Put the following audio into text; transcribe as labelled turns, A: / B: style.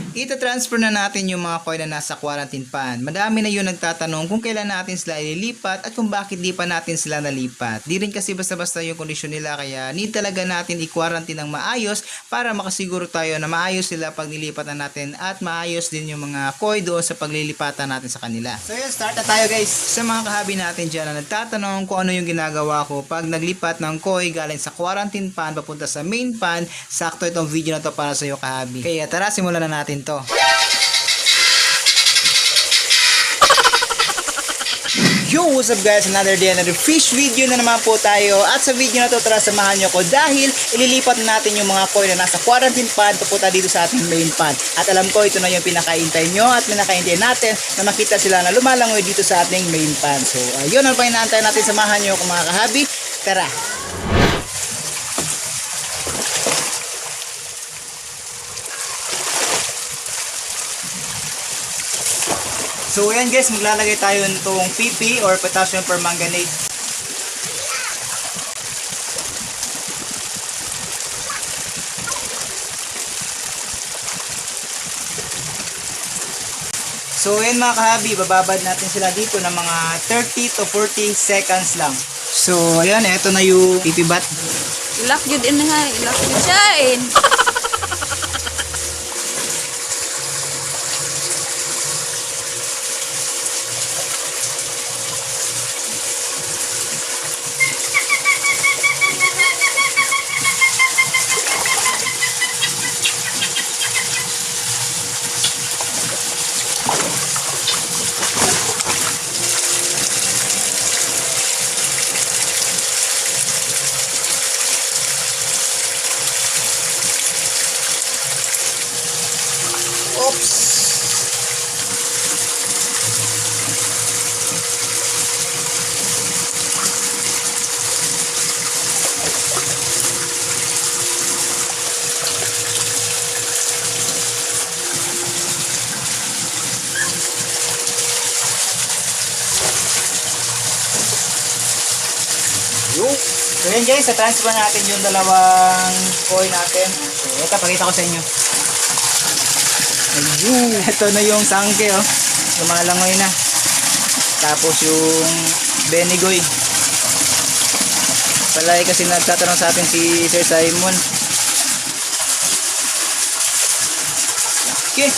A: Ita-transfer na natin yung mga coin na nasa quarantine pan. Madami na yung nagtatanong kung kailan natin sila ililipat at kung bakit di pa natin sila nalipat. Di rin kasi basta-basta yung kondisyon nila, kaya need talaga natin i-quarantine ng maayos para makasiguro tayo na maayos sila pag nilipat na natin at maayos din yung mga coin doon sa paglilipatan natin sa kanila. So yun, start na tayo guys. Sa mga kahabi natin dyan na nagtatanong kung ano yung ginagawa ko pag naglipat ng koi galing sa quarantine pan papunta sa main pan, sakto itong video na to para sa iyo kahabi. Kaya tara, simulan na natin to. Yo, what's up guys? Another day, another fish video na naman po tayo. At sa video na to, tara samahan nyo ko dahil ililipat natin yung mga koi na nasa quarantine pan papunta dito sa ating main pan. At alam ko ito na yung pinakaintay nyo at pinakaintay natin na makita sila na lumalangoy dito sa ating main pan. So ayun ang pinaantay natin, samahan nyo ko mga kahabi. Tara! So yan guys, maglalagay tayo nitong PP or potassium permanganate. So yan mga kahabi, bababad natin sila dito ng mga 30 to 40 seconds lang. So ayan, eto na yung PP bat.
B: Ilak yun din nga, ilak yun siya eh.
A: Oops! So yan guys, sa-transfer natin yung dalawang coin natin. So ito, pakita ko sa inyo. Ayun, ito na yung sangke oh. Lumalangoy na. Tapos yung benigoy. Palagi kasi nagtatanong sa atin si Sir Simon. Okay.